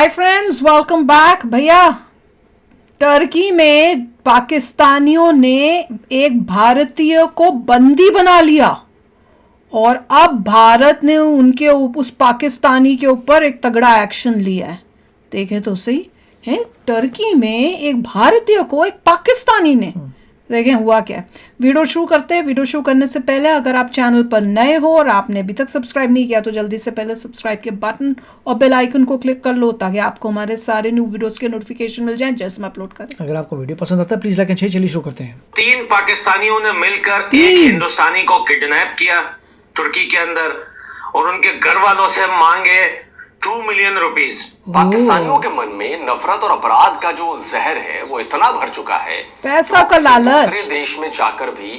Hi friends, welcome back. भैया, Turkey में पाकिस्तानियों ने एक भारतीय को बंदी बना लिया और अब भारत ने उनके उस पाकिस्तानी के ऊपर एक तगड़ा एक्शन लिया है। देखें तो सही है, टर्की में एक भारतीय को एक पाकिस्तानी ने, देखें हुआ क्या है। वीडियो शुरू करते हैं। वीडियो शुरू करने से पहले अगर आप चैनल पर नए हो और आपने अभी तक सब्सक्राइब नहीं किया तो जल्दी से पहले सब्सक्राइब के बटन और बेल आइकन को क्लिक कर लो ताकि आपको हमारे सारे न्यू वीडियोस के नोटिफिकेशन मिल जाएं जैसे हम अपलोड करें। अगर आपको वीडियो पसंद आता है प्लीज लाइक एंड शेयर। चलिए शुरू करते हैं। 3 पाकिस्तानियों ने मिलकर एक हिंदुस्तानी को किडनैप किया तुर्की के अंदर और उनके घर वालों से मांगे 2 मिलियन रुपीस। पाकिस्तानियों के मन में नफरत और अपराध का जो जहर है वो इतना भर चुका है, पैसा का लालच। दूसरे देश में जाकर भी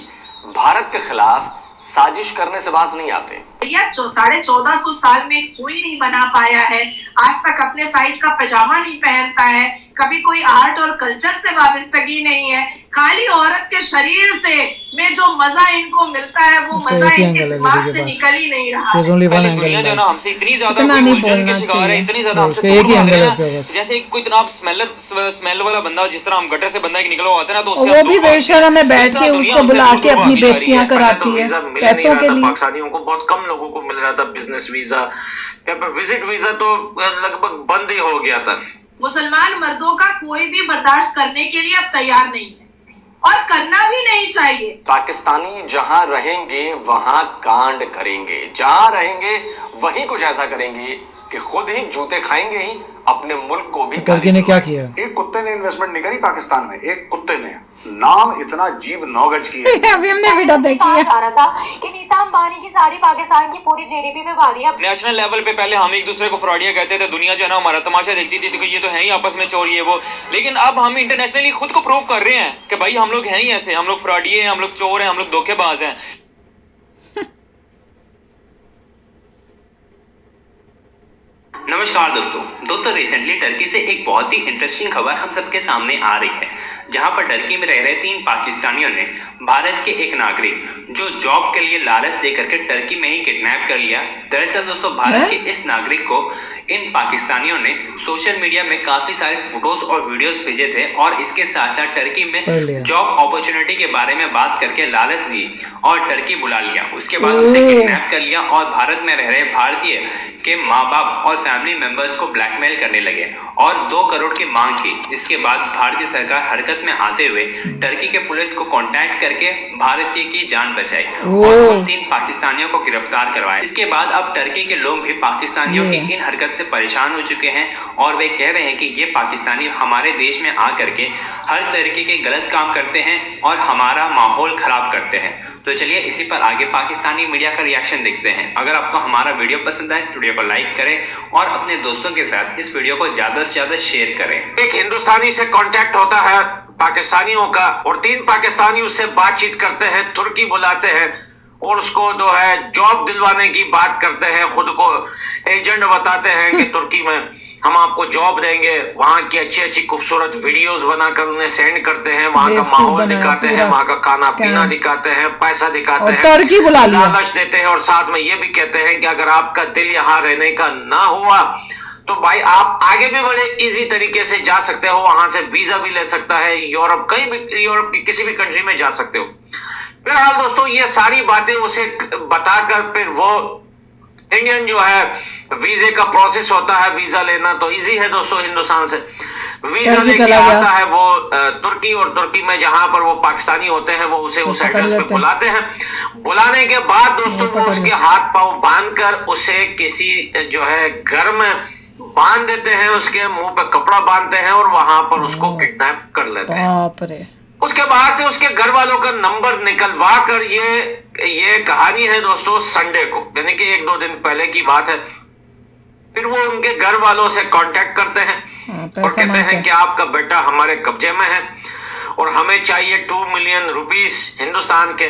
भारत के खिलाफ साजिश करने से बाज नहीं आते। भैया 1450 साल में एक सुई नहीं बना पाया है, आज तक अपने साइज का पैजामा नहीं पहनता है, कभी कोई आर्ट और कल्चर से वाबस्तगी नहीं है, खाली औरत के शरीर से में जो मजा इनको मिलता है वो मजा इनके दिमाग से निकल ही नहीं रहा है। दुनिया जो ना हमसे इतनी ज्यादा उलझन के शिकार है, इतनी ज्यादा हमसे दूर भाग रहे हैं। जैसे कोई इतना स्मेल वाला बंदा, जिस तरह हम गटर से बंदा निकला होता है ना, तो उससे वो भी बेशर्म में बैठ के उसको बुला के अपनी बेइज्जतियां कराती है पैसों के लिए। पाकिस्तानियों को बहुत कम लोगों को मिल रहा था बिजनेस वीजा या विजिट वीजा, तो लगभग बंद ही हो गया था। मुसलमान मर्दों का कोई भी बर्दाश्त करने के लिए अब तैयार नहीं है और करना भी नहीं चाहिए। पाकिस्तानी जहां रहेंगे वहां कांड करेंगे, जहां रहेंगे वहीं कुछ ऐसा करेंगे कि खुद ही जूते खाएंगे ही, अपने मुल्क को भी। टर्की ने क्या किया? एक कुत्ते ने इन्वेस्टमेंट नहीं करी पाकिस्तान में, एक कुत्ते ने नाम इतना जीभ 9 गज की है। अभी हमने वीडियो देखी है आ रहा था कि नीता अंबानी की सारी पाकिस्तान की पूरी जीडीपी पे वाली है। नेशनल लेवल पे पहले हम एक दूसरे को फ्रॉडिया कहते थे, दुनिया जो है ना हमारा तमाशा देखती थी तो ये तो है ही आपस में चोर ये वो, लेकिन अब हम इंटरनेशनली खुद को प्रूव कर रहे हैं कि भाई हम लोग हैं ही ऐसे, हम लोग फ्रॉडिये हैं, हम लोग चोर हैं, हम लोग धोखेबाज हैं। नमस्कार दोस्तों रिसेंटली टर्की से एक बहुत ही इंटरेस्टिंग खबर हम सबके सामने आ रही है, जहां पर टर्की में रह रहे 3 पाकिस्तानियों ने भारत के एक नागरिक जो जॉब के लिए लालच दे करके टर्की में ही किडनैप कर लिया। दरअसल दोस्तों भारत के इस नागरिक को इन पाकिस्तानियों ने सोशल मीडिया में काफी सारे फोटोज और वीडियोस भेजे थे और इसके साथ साथ टर्की में जॉब अपॉर्चुनिटी के बारे में बात करके लालच दी और टर्की बुला लिया। उसके बाद उसे किडनैप कर लिया और भारत में रह रहे भारतीय के माँ बाप और फैमिली मेंबर्स को ब्लैकमेल करने लगे और 2 करोड़ की मांग की। इसके बाद भारतीय सरकार हरकत में आते हुए टर्की के पुलिस को कांटेक्ट करके भारतीय की जान बचाई और उन 3 पाकिस्तानियों को गिरफ्तार करवाया। इसके बाद अब टर्की के लोग भी पाकिस्तानियों की इन हरकत से परेशान हो चुके हैं और वे कह रहे हैं कि ये पाकिस्तानी हमारे देश में आकर के हर तरीके के गलत काम करते हैं और हमारा माहौल खराब करते हैं। तो चलिए इसी पर आगे पाकिस्तानी मीडिया का रिएक्शन देखते हैं। अगर आपको हमारा वीडियो पसंद आए तो वीडियो को लाइक करें और अपने दोस्तों के साथ इस वीडियो को ज्यादा से ज्यादा शेयर करें। एक हिंदुस्तानी से कांटेक्ट होता है पाकिस्तानियों का और 3 पाकिस्तानी उससे बातचीत करते हैं, तुर्की बुलाते हैं और उसको जो है जॉब दिलवाने की बात करते हैं, खुद को एजेंट बताते हैं कि तुर्की में हम आपको जॉब देंगे, वहां की अच्छी खूबसूरत वीडियोस बनाकर उन्हें सेंड करते हैं, वहां का माहौल दिखाते हैं, वहां का खाना पीना दिखाते हैं, पैसा दिखाते हैं, लालच देते हैं और साथ में ये भी कहते हैं कि अगर आपका दिल यहाँ रहने का ना हुआ तो भाई आप आगे भी बड़े इजी तरीके से जा सकते हो, वहां से वीजा भी ले सकता है, यूरोप कहीं भी, यूरोप की किसी भी कंट्री में जा सकते हो। फिलहाल दोस्तों ये सारी बातें उसे बताकर फिर वो इंडियन जो है वीजे का प्रोसेस होता है, वीजा लेना तो इजी है दोस्तों, हिंदुस्तान से वीजा लेके आता है वो तुर्की और तुर्की में जहां पर वो पाकिस्तानी होते हैं वो उसे उस एड्रेस पे बुलाते हैं। बुलाने के बाद दोस्तों वो उसके हाथ पांव बांधकर उसे किसी जो है घर में बांध देते हैं, उसके मुंह पे कपड़ा बांधते हैं और वहां पर उसको किडनैप कर लेते हैं। उसके बाद से उसके घर वालों का नंबर निकलवा कर ये कहानी है दोस्तों संडे को, यानी कि 1-2 दिन पहले की बात है। फिर वो उनके घर वालों से कांटेक्ट करते हैं और कहते हैं कि आपका बेटा हमारे कब्जे में है और हमें चाहिए 2 मिलियन रुपीस हिंदुस्तान के,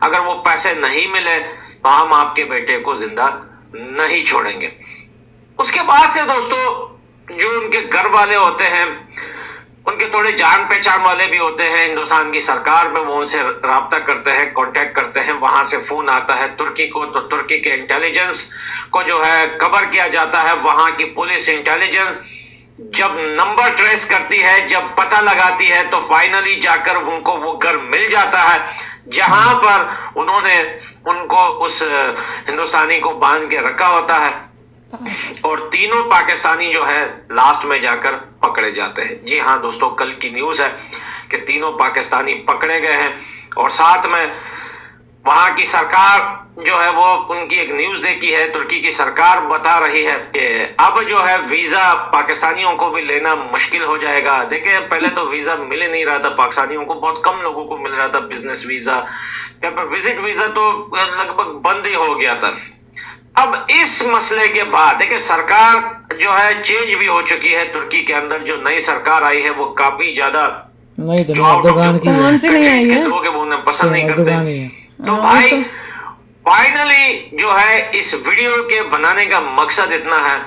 अगर वो पैसे नहीं मिले तो हम आपके बेटे को जिंदा नहीं छोड़ेंगे। उसके बाद से दोस्तों जो उनके घर वाले होते हैं उनके थोड़े जान पहचान वाले भी होते हैं हिंदुस्तान की सरकार में, वो उनसे राब्ता करते हैं, कांटेक्ट करते हैं, वहां से फोन आता है तुर्की को, तो तुर्की के इंटेलिजेंस को जो है खबर किया जाता है, वहां की पुलिस इंटेलिजेंस जब नंबर ट्रेस करती है, जब पता लगाती है, तो फाइनली जाकर उनको वो घर मिल जाता है जहां पर उन्होंने उनको उस हिंदुस्तानी को बांध के रखा होता है। और तीनों पाकिस्तानी जो है लास्ट में जाकर पकड़े जाते हैं। जी हाँ दोस्तों, कल की न्यूज है कि तीनों पाकिस्तानी पकड़े गए हैं। और साथ में वहां की सरकार जो है वो उनकी एक न्यूज देखी है, तुर्की की सरकार बता रही है कि अब जो है वीजा पाकिस्तानियों को भी लेना मुश्किल हो जाएगा। देखिए पहले तो वीजा मिल ही नहीं रहा था पाकिस्तानियों को, बहुत कम लोगों को मिल रहा था बिजनेस वीजा या फिर विजिट वीजा तो लगभग बंद ही हो गया था। अब इस मसले के बाद देखिए सरकार जो है चेंज भी हो चुकी है तुर्की के अंदर। जो नई सरकार आई है वो काफी ज्यादा नहीं तो एर्दोगान की कौन सी नहीं आई है? लोग हैं वो उन्हें पसंद नहीं एर्दोगान करते। ही है। तो भाई फाइनली जो है इस वीडियो के बनाने का मकसद इतना है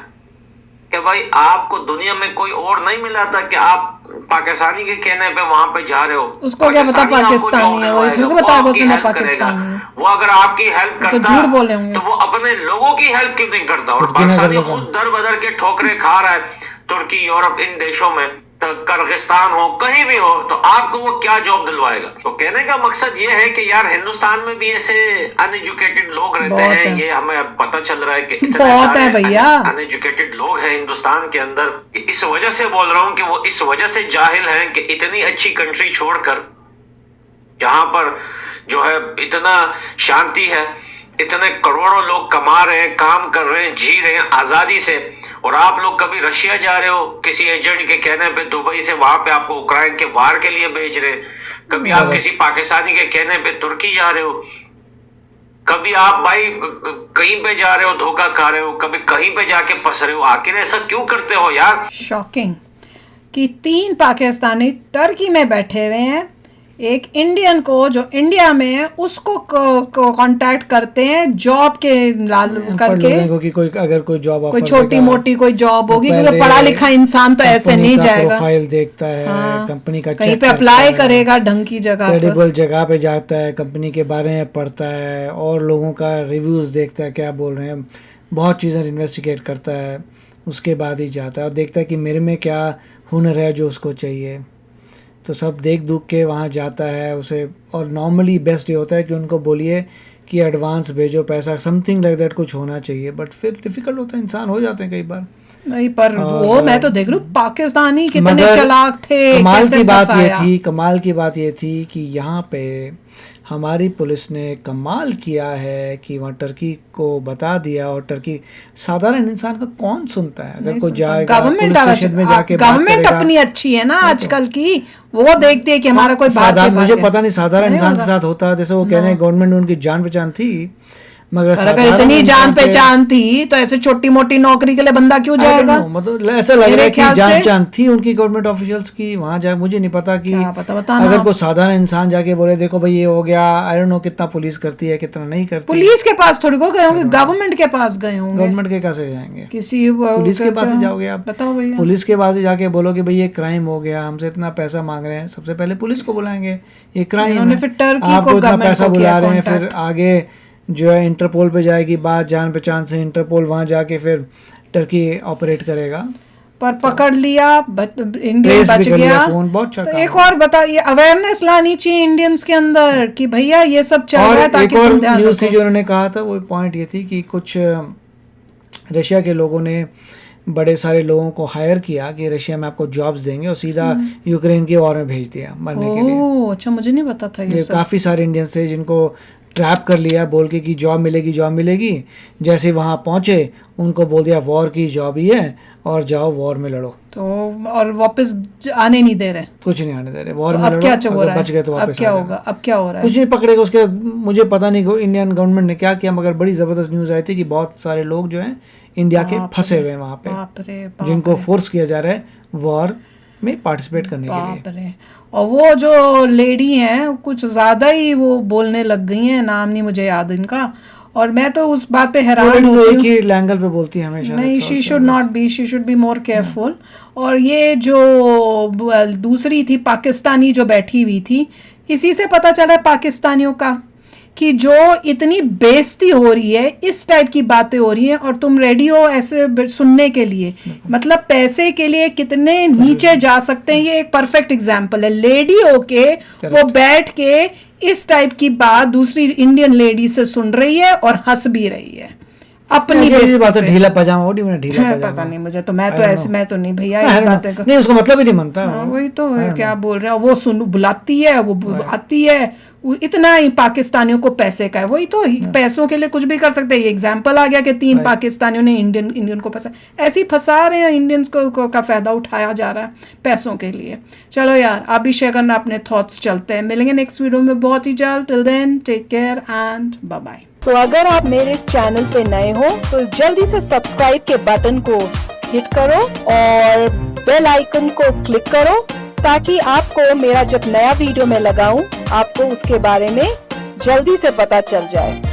कि भाई आपको दुनिया में कोई और नहीं मिला था कि आप पाकिस्तानी के कहने पे वहां पे जा रहे हो। उसको क्या पता पाकिस्तानी है, वो थोड़ी बताएगा उसने पाकिस्तानी है। वो अगर आपकी हेल्प करता तो झूठ बोले होंगे। तो वो अपने लोगों की हेल्प क्यों नहीं करता। और पाकिस्तानी खुद दर बदर के ठोकरे खा रहा है तुर्की, यूरोप, इन देशों में, किर्गिस्तान हो, कहीं भी हो, तो आपको वो क्या जॉब दिलवाएगा। तो कहने का मकसद ये है कि यार हिंदुस्तान में भी ऐसे अनएजुकेटेड लोग रहते हैं। ये हमें पता चल रहा है कि इतने सारे अनएजुकेटेड लोग हैं हिंदुस्तान के अंदर। इस वजह से बोल रहा हूँ कि वो इस वजह से जाहिल हैं कि इतनी अच्छी कंट्री छोड़कर, जहां पर जो है इतना शांति है, इतने करोड़ों लोग कमा रहे हैं, काम कर रहे हैं, जी रहे हैं आजादी से, और आप लोग कभी रशिया जा रहे हो किसी एजेंट के कहने पे, दुबई से वहां पे आपको उक्राइन के वार के लिए भेज रहे, कभी आप किसी पाकिस्तानी के कहने पे तुर्की जा रहे हो, कभी आप भाई कहीं पे जा रहे हो धोखा खा रहे हो, कभी कहीं पे जाके फंस रहे हो। आखिर ऐसा क्यों करते हो यार। शॉकिंग कि 3 पाकिस्तानी टर्की में बैठे हुए हैं, एक इंडियन को जो इंडिया में है उसको कांटेक्ट करते हैं जॉब के लाल करके कि कोई अगर कोई जॉब कोई छोटी मोटी कोई जॉब होगी, क्योंकि पढ़ा लिखा इंसान तो ऐसे नहीं जाएगा। प्रोफाइल देखता है, कंपनी का कहीं पे अप्लाई करेगा ढंग की जगह, क्रेडिबल जगह पे जाता है, कंपनी के बारे में पढ़ता है और लोगों का रिव्यूज देखता है क्या बोल रहे हैं, बहुत चीज़ें इन्वेस्टिगेट करता है, उसके बाद ही जाता है और देखता है कि मेरे में क्या हुनर है जो उसको चाहिए। तो सब देख दुख के वहाँ जाता है उसे। और नॉर्मली बेस्ट ये होता है कि उनको बोलिए कि एडवांस भेजो पैसा, समथिंग लाइक दैट कुछ होना चाहिए। बट फिर डिफिकल्ट होता है, इंसान हो जाते हैं कई बार नहीं। पर वो मैं तो देख लूँ पाकिस्तानी कितने चालाक थे। कमाल की बात ये थी कि यहाँ पे हमारी पुलिस ने कमाल किया है कि वहाँ टर्की को बता दिया, और टर्की साधारण इंसान का कौन सुनता है। अगर कोई जाएगा गवर्नमेंट अपनी अच्छी है ना आजकल की, वो देखती है कि हमारा कोई मुझे पता नहीं साधारण इंसान के साथ होता है। जैसे वो कह रहे हैं गवर्नमेंट में उनकी जान पहचान थी, मगर अगर इतनी जान पहचान थी तो ऐसे छोटी मोटी नौकरी के लिए बंदा क्यों जाएगा। मतलब ऐसा लग रहा है कि जान पहचान थी उनकी गवर्नमेंट ऑफिशियल्स की वहां जाए। मुझे नहीं पता कि अगर कोई साधारण इंसान जाके बोले देखो भाई ये हो गया, आई डोंट नो कितना पुलिस करती है कितना नहीं करती। पुलिस के पास थोड़ी को गए होंगे, गवर्नमेंट के पास गए होंगे। गवर्नमेंट के कैसे जाएंगे, किसी पुलिस के पास ही जाओगे आप। बताओ भैया, पुलिस के पास ही जाके बोलो कि भाई ये क्राइम हो गया, हमसे इतना पैसा मांग रहे हैं, सबसे पहले पुलिस को बुलाएंगे, ये क्राइम है, आपको इतना पैसा बुला रहे हैं। फिर आगे जो है इंटरपोल पे जाएगी बात, जान पहचान से इंटरपोल वहां जाके फिर टर्की ऑपरेट करेगा। पर पकड़ लिया, इंडियन बच गया। तो एक और बता, ये अवेयरनेस लानी चाहिए इंडियंस के अंदर कि भैया ये सब चल रहा है, ताकि तुम ध्यान रखो। न्यूज़ थी जो उन्होंने कहा था, वो पॉइंट ये थी कि कुछ रशिया के लोगों ने बड़े सारे लोगों को हायर किया कि रशिया में आपको जॉब्स देंगे, और सीधा यूक्रेन की वॉर में भेज दिया मरने के लिए। अच्छा, मुझे नहीं पता था ये काफी सारे इंडियंस थे जिनको ट्रैप कर लिया बोल के कि जॉब मिलेगी। जैसे ही वहाँ पहुँचे उनको बोल दिया वॉर की जॉब ही है और जाओ वॉर में लड़ो। तो और वापस आने नहीं दे रहे, कुछ नहीं आने दे रहे, वॉर में लड़ो। अगर बच गए तो वापस क्या होगा, अब क्या हो रहा है, कुछ नहीं पकड़ेगा। उसके मुझे पता नहीं इंडियन गवर्नमेंट ने क्या किया, मगर बड़ी जबरदस्त न्यूज़ आई थी कि बहुत सारे लोग जो हैं इंडिया के फंसे हुए हैं वहाँ पे, जिनको फोर्स किया जा रहा है वॉर में पार्टिसिपेट करने के लिए। और वो जो लेडी हैं कुछ ज्यादा ही वो बोलने लग गई हैं, नाम नहीं मुझे याद इनका, और मैं तो उस बात पे हैरान हूँ। एक ही लैंगल पे बोलती है हमेशा। नहीं, she should not be, she should be more careful. और ये जो दूसरी थी पाकिस्तानी जो बैठी हुई थी, इसी से पता चला पाकिस्तानियों का कि जो इतनी बेइज्जती हो रही है, इस टाइप की बातें हो रही हैं और तुम रेडी हो ऐसे सुनने के लिए। मतलब पैसे के लिए कितने नीचे जा सकते हैं, ये एक परफेक्ट एग्जाम्पल है। लेडी होके वो बैठ के इस टाइप की बात दूसरी इंडियन लेडी से सुन रही है और हंस भी रही है अपनी बात। ढीला पजामा हो ढीला पजामा, पता नहीं मुझे तो, मैं तो ऐसे, मैं तो नहीं भैया ये बातें नहीं, उसका मतलब ही नहीं बनता। वही तो क्या बोल रहे हैं, वो सुन बुलाती है, वो आती है, इतना ही पाकिस्तानियों को पैसे का है। वही तो, पैसों के लिए कुछ भी कर सकते हैं। ये एग्जाम्पल आ गया कि 3 पाकिस्तानियों ने इंडियन को पैसा ऐसे ही फंसा रहे हैं, इंडियंस को का फायदा उठाया जा रहा है पैसों के लिए। चलो यार, आप भी शेयर करना अपने थॉट्स। चलते हैं, मिलेंगे नेक्स्ट वीडियो में बहुत ही जल्द। Till then take care and bye bye. तो अगर आप मेरे इस चैनल पे नए हो तो जल्दी से सब्सक्राइब के बटन को हिट करो और बेल आइकन को क्लिक करो, ताकि आपको मेरा जब नया वीडियो मैं लगाऊं आपको उसके बारे में जल्दी से पता चल जाए।